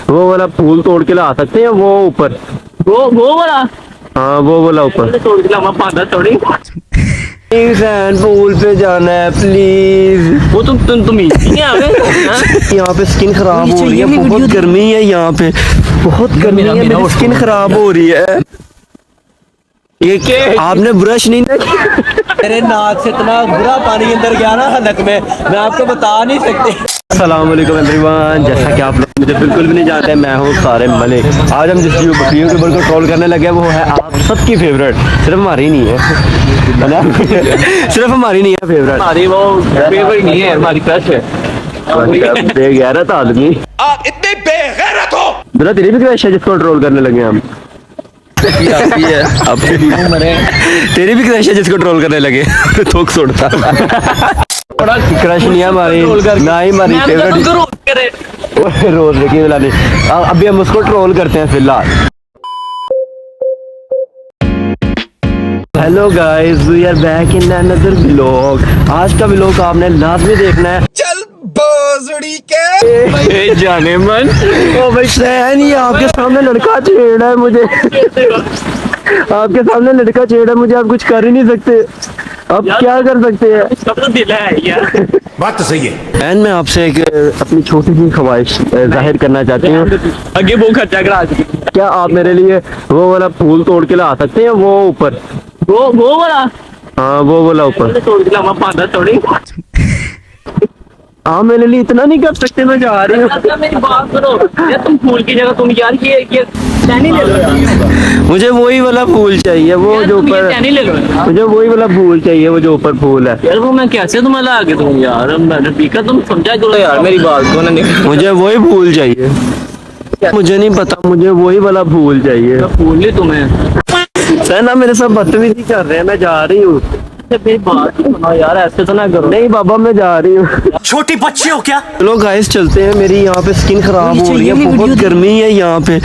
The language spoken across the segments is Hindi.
वो वाला फूल तोड़ के ला सकते हैं वो ऊपर? वो वाला? हाँ वो वाला ऊपर तोड़ के लावा पादा थोड़ी। पूल पे जाना है प्लीज। वो तुम इसी आवे। यहाँ पे स्किन खराब हो रही है, बहुत गर्मी है यहाँ पे, बहुत गर्मी है, मेरी स्किन खराब हो रही है। ये क्या आपने ब्रश नहीं मेरे नाक से इतना बुरा पानी अंदर गया ना हलक में, मैं आपको बता नहीं सकती। अस्सलाम वालेकुम एवरीवन, जैसा कि आप लोग मुझे बिल्कुल भी नहीं जानते, मैं हूँ सारिम मलिक। आज हम जिस यूट्यूबर को ट्रोल करने लगे वो है आप सबकी फेवरेट, सिर्फ हमारी नहीं है ना? सिर्फ हमारी नहीं है फेवरेट, हमारी वो फेवरेट नहीं है, हमारी क्रश है। बेगैरत आदमी, आप इतने बेगैरत हो। जरा तेरी भी क्रश है जिसको ट्रोल करने लगे हम? तेरी भी क्रश है जिसको ट्रोल करने लगे? थोक छोड़ता क्रश नहीं है हमारी, ना ही हमारी फेवरेट। रोज देखिए अभी हम उसको ट्रोल करते हैं फिलहाल। Hello guys, we are back in another vlog. आज का व्लॉग आपने लाजमी देखना है। चल बोजड़ी के जाने मन ओ भाई सहन, ये आपके सामने लड़का छेड़ा है मुझे, आपके सामने लड़का छेड़ा मुझे, आप कुछ कर ही नहीं सकते, अब क्या कर सकते हैं? सब तो दिल है यार। बात तो सही है। एंड मैं आपसे एक अपनी छोटी सी ख्वाहिश जाहिर करना चाहती हूँ। आगे वो खर्चा करा। क्या आप मेरे लिए वो वाला फूल तोड़ के ला सकते हैं वो ऊपर? वो वाला? हाँ वो वाला ऊपर तोड़ के लावा पादा थोड़ी। आप मेरे लिए इतना नहीं कर सकते? मैं जा रही हूँ। मेरी बात सुनो यार, तुम फूल की जगह तुम यार ये टहनी ले लो यार। मुझे वही वाला फूल चाहिए, वो जो ऊपर, टहनी ले लो यार। मुझे वही वाला फूल चाहिए, वो जो ऊपर फूल है। यार वो मैं कैसे तुम्हें ला के दूं यार, मैंने पीका तुम समझा करो यार मेरी बात को ना। मुझे वही फूल चाहिए, मुझे नहीं पता, मुझे वही वाला फूल चाहिए। फूल नहीं तुम्हें सर ना मेरे साथ बदतमीजी कर रहे हैं, मैं जा रही हूँ। मेरी बात सुनो यार, ऐसे तो ना करो। नहीं बाबा मैं जा रही हूँ। छोटी बच्ची हो क्या? चलो गाइस चलते हैं, मेरी यहाँ पे स्किन खराब हो रही है, बहुत गर्मी है यहाँ पे,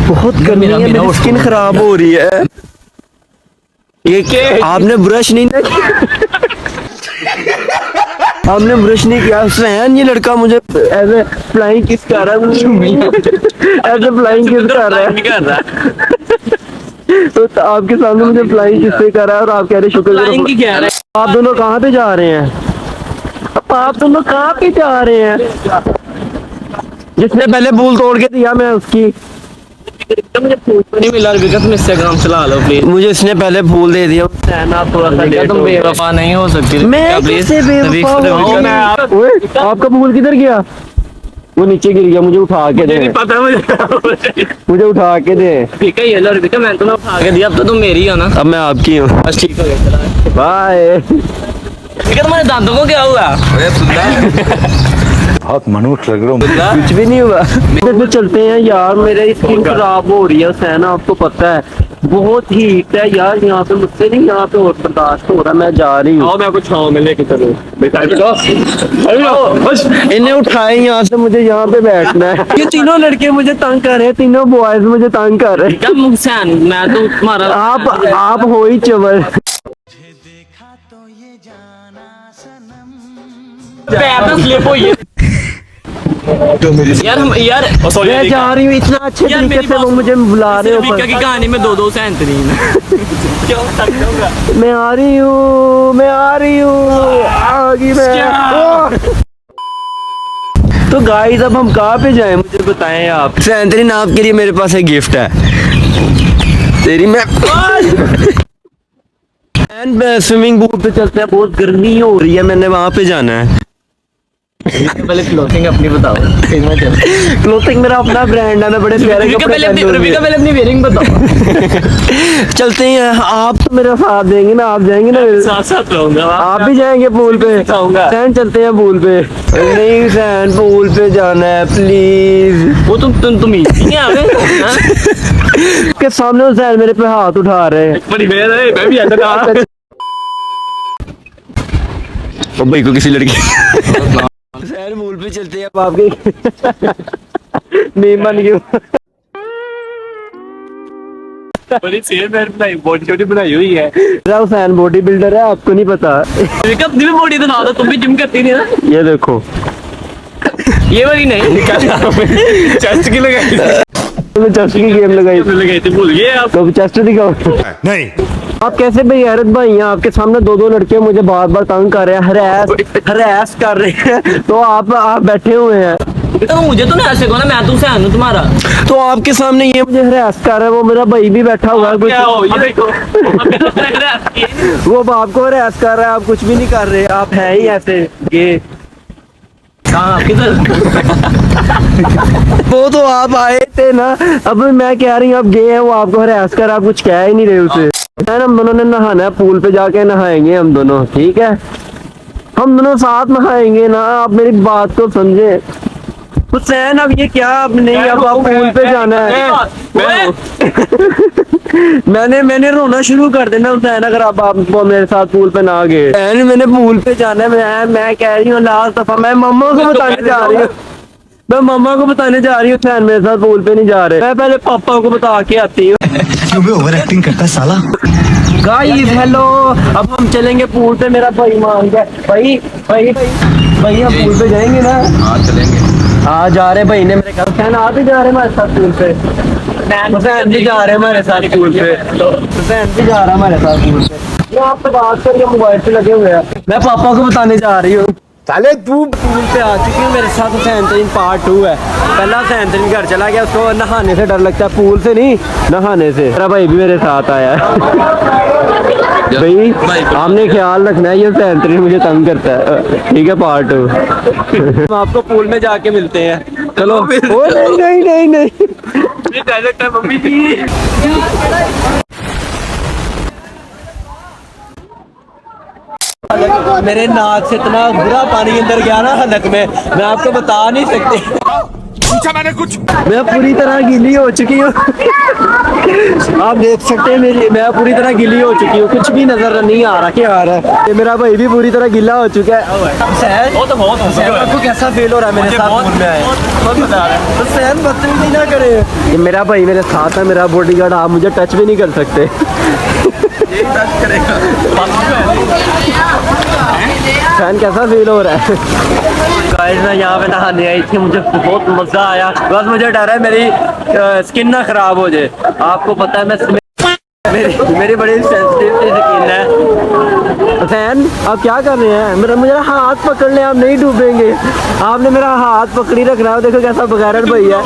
बहुत गर्मी है, मेरी स्किन खराब हो रही है। ये क्या आपने ब्रश नहीं आपने ब्रश नहीं किया? सहन, ये लड़का मुझे ऐसे फ्लाइंग किस कर रहा है, ऐसे फ्लाइंग किस कर रहा है। तो आपके सामने मुझे फ्लाइंग किससे कर रहा है और आप कह रहे शुक्र की क्या है? आप दोनों कहाँ पे जा रहे हैं? आप दोनों कहाँ पे जा रहे हैं? जिसने पहले फूल तोड़ के दिया मैं उसकी, मुझे फूल तो नहीं मिला, विकत में इंस्टाग्राम चला लो प्लीज। मुझे इसने पहले फूल दे दिया। आप थोड़ा सा तुम बेवफा नहीं हो सकती। मैं कैसे बेवफा हूँ? ओए, आपका फूल किधर गया? वो नीचे गिर गया, मुझे उठा के दे। पता मुझे उठा के दे। ठीक है ये लो विकत, मैंने तुम्हें उठा के दिया, अब तो तुम मेरी हो ना। अब मैं आपकी हूँ। बस ठीक हो गया, बाय। विकत तुम्हारे दांतों को क्या हुआ? बहुत मनुष्य लग रहा हूँ। कुछ भी नहीं हुआ। तो चलते हैं यार, मेरी स्किन खराब हो रही है सहना, आपको पता है बहुत हीट है यार यहाँ पे, मुझसे नहीं यहाँ पे और बर्दाश्त हो रहा, मैं जा रही हूँ। मैं कुछ खाऊं, मैं लेके चलूं। इन्हें उठाए यहाँ से, मुझे यहाँ पे बैठना है। ये तीनों लड़के मुझे तंग कर रहे हैं, तीनों बॉयज मुझे तंग कर रहे हैं। क्या मुझसे मैं तो तुम्हारा आप हो ही चवर। स्लिप हुई है यार, हम यार मैं जा रही हूँ, इतना अच्छे तरीके से वो मुझे बुला रहे हो। की कहानी में दो सैंतरीन मैं आ रही हूँ, मैं आ रही हूँ, आगे मैं। तो गाइस अब हम कहाँ पे जाएं मुझे बताएं आप। सैंतरीन आपके लिए मेरे पास एक गिफ्ट है तेरी। मैं स्विमिंग पूल पे चलते हैं, बहुत गर्मी हो रही है, मैंने वहाँ पे जाना है। पहले क्लोथिंग अपनी बताओ, फिर मैं चलूं। क्लोथिंग मेरा अपना ब्रांड है, मैं बड़े प्यारे कपड़े पहले अपनी वेयरिंग बताओ। चलते हैं, आप तो मेरा साथ देंगे ना, आप जाएंगे ना? साथ साथ रहूंगा। आप भी जाएंगे पूल पे? सैन चलते हैं पूल पे। नहीं सैन, पूल पे जाना है प्लीज। वो तुम ही आवे के सामने सैन मेरे पे हाथ उठा रहे हैं। बड़ी मैं भी ऐसा था। ओ भाई को किसी लड़की सैन पूल पे चलते हैं, अब आपके मीम बन गए। बड़ी सेम बनाई, बॉडी छोटी बनाई हुई है। हुसैन बॉडी बिल्डर है, आपको नहीं पता? अपनी भी बॉडी दिखा दो, तुम भी जिम करती नहीं ना? ये देखो ये वाली नहीं, चेस्ट की लगाई मैंने चेस्ट की गेम लगाई लगाई थी, भूल गए आप। तो चेस्ट दिखाओ। नहीं आप कैसे बेगैरत भाई हैं? आपके सामने दो लड़के मुझे बार बार तंग कर रहे हैं, हरास कर रहे हैं, तो आप बैठे हुए हैं। तो मुझे तो नहीं ऐसे कहो ना, मैं तो सहन हूँ तुम्हारा। तो आपके सामने ये मुझे हरास कर रहा है, वो मेरा भाई भी बैठा हुआ है, क्या हो, ये देखो। वो बाप को हरास कर रहा है, आप कुछ भी नहीं कर रहे, आप हैं ही ऐसे ये। हाँ, किधर? वो तो आप आए थे ना, अब मैं कह रही हूँ आप गए हैं, वो आपको हरास कर, आप कुछ कह ही नहीं रहे उसे। हम दोनों ने नहाना है, पूल पे जाके नहाएंगे हम दोनों, ठीक है? हम दोनों साथ नहाएंगे ना, आप मेरी बात को समझे। हुसैन अब ये क्या, अब नहीं, अब आप पूल पे जाना है। मैंने रोना शुरू कर देना हुसैन अगर आप मेरे साथ पूल पे ना गए। मैंने पूल पे जाना है, मैं कह रही हूँ लास्ट दफा मैं मम्मा को बताने जा रही हूँ, मैं मम्मा को बताने जा रही हूँ हुसैन मेरे साथ पूल पे नहीं जा रहे। मैं पहले पापा को बता के आती हूँ। क्यों भी ओवर एक्टिंग करता है साला। गाइस हेलो, अब हम चलेंगे पूल पे, मेरा भाई मान गया। भाई हम पूल पे जाएंगे ना? हाँ चलेंगे। हाँ जा रहे भाई ने मेरे घर। हुसैन आप भी जा रहे हैं हमारे साथ पूल पे? हुसैन भी जा रहे हैं हमारे साथ पूल पे। हुसैन भी जा रहा है हमारे साथ पूल पे। ये आप तो बात करिए, मोबाइल पे लगे हुए हैं। मैं पापा को बताने जा रही हूँ। साले तू पूल पे आ चुकी हूँ, मेरे साथ हुसैन तरीन पार्ट 2 है। पहला हुसैन तरीन घर चला गया, उसको नहाने से डर लगता है, पूल से नहीं नहाने से। मेरा भाई भी मेरे साथ आया है। भाई हमने ख्याल रखना है, ये हुसैन तरीन मुझे तंग करता है, ठीक है? पार्ट 2 हम आपको पूल में जाके मिलते हैं, चलो। ओ नहीं ये डायरेक्ट है मम्मी की। मेरे नाक से इतना बुरा पानी अंदर गया ना हलक में, मैं आपको बता नहीं सकती। पूछा मैंने कुछ। मैं पूरी तरह गीली हो चुकी हूँ। आप देख सकते हैं मेरी, मैं पूरी तरह गीली हो चुकी हूँ, कुछ भी नजर नहीं आ रहा क्या आ रहा है। ये मेरा भाई भी पूरी तरह गीला हो चुका है। वो तो बहुत आपको कैसा फील हो रहा है मेरे साथ पूल में आए? बहुत मजा आ रहा है। तो सहन बदतमीजी ना करे। ये मेरा भाई मेरे साथ है, मेरा बॉडीगार्ड, आप मुझे टच भी नहीं कर सकते। फैन कैसा फील हो रहा है? गाइस मैं यहाँ पे नहाने आई थी, मुझे बहुत मजा आया, बस मुझे डर है मेरी स्किन ना खराब हो जाए। आपको पता है मैं मेरी बड़ी सेंसिटिव स्किन है। हुसैन आप क्या कर रहे हैं? मेरा हाथ पकड़ ले, आप नहीं डूबेंगे। आपने मेरा हाथ पकड़ी रखना है। देखो कैसा बगैरत भैया,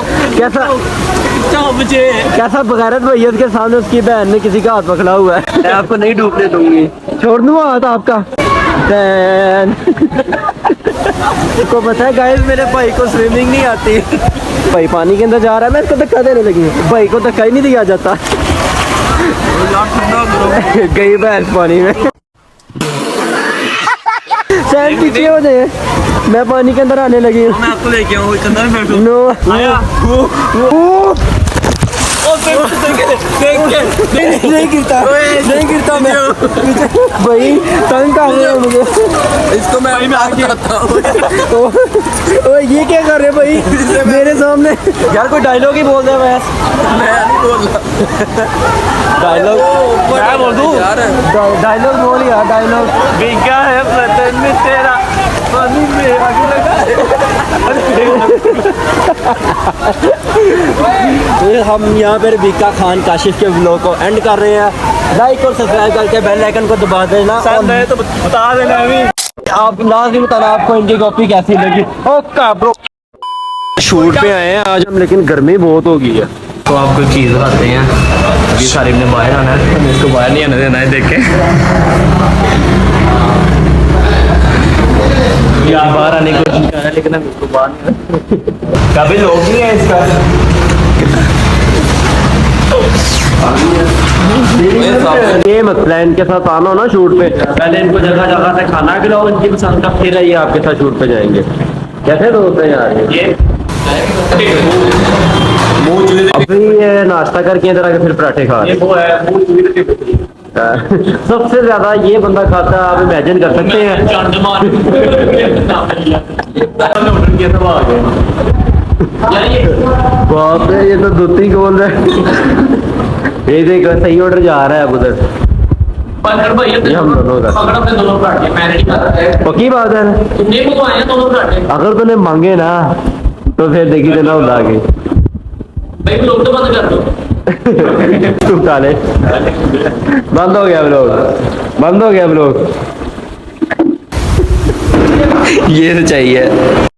कैसा बगैरत भैया, उसके सामने उसकी बहन ने किसी का हाथ पकड़ा हुआ है। मैं आपको नहीं डूबने दूंगी, छोड़ दूंगा हाथ आपका। को पता है गाइस, मेरे भाई को स्विमिंग नहीं आती। भाई पानी के अंदर जा रहा है, मैं इसको धक्का देने लगी हूँ। भाई को धक्का ही नहीं दिया जाता। गई भैंस पानी में। सैन पीछे हो जाए, मैं पानी के अंदर आने लगी हूँ। मैं आपको लेके आऊँ, अंदर में बैठो। नो आया। नहीं गिरता मैं। भाई तंग कर रहे हो मुझे। इसको मैं आगे आता हूँ। ओ ये क्या कर रहे भाई मेरे सामने? यार कोई डायलॉग ही बोल दे बस। मैं नहीं बोल रहा डायलॉग क्या बोल दूँ? डायलॉग बोल यार, डायलॉग। भीगा है बदन में तेरा, पानी में आग लगा है। हम यहाँ पर बीका खान काशिफ के व्लॉग को एंड कर रहे हैं। लाइक और सब्सक्राइब करके बेल आइकन को दबा देना। मैं तो बता देना अभी। आप लाजमी बताना आपको इनकी कॉपी कैसी लगी। ओके ब्रो, शूट पे आए हैं आज हम, लेकिन गर्मी बहुत हो गई है। तो आपको चीज़ बताते हैं, अभी सारिब ने बाहर आना है, हमें इसको बाहर नहीं आने देना है। देखे बाहर आने की कोशिश कर रहा है, लेकिन हम इसको बाहर नहीं। कभी लोग नहीं है इसका। ये मसला है, इनके साथ आना हो ना शूट पे, पहले इनको जगह जगह से खाना खिलाओ, इनकी पसंद का, फिर ये आपके साथ शूट पे जाएंगे। कैसे दोस्त हैं यार ये? अभी ये नाश्ता करके इधर आके फिर पराठे खा रहे हैं। सबसे ज्यादा ये बंदा खाता है, आप इमेजिन कर सकते हैं। बाप रे, ये तो दूती बोल रहा है। ये देख सही ऑर्डर जा रहा है अब उधर। पकड़ भाई ये हम दोनों का। पकड़ अपने दोनों पराठे मैं रेडी कर रहा है पक्की बात है तुमने मंगवाए हैं दोनों पराठे अगर तूने मांगे ना तो फिर देखी देना उड़ा के भाई लोग तो बंद कर दो तू काले बंद हो गया ब्लॉग बंद हो गया ब्लॉग ये तो चाहिए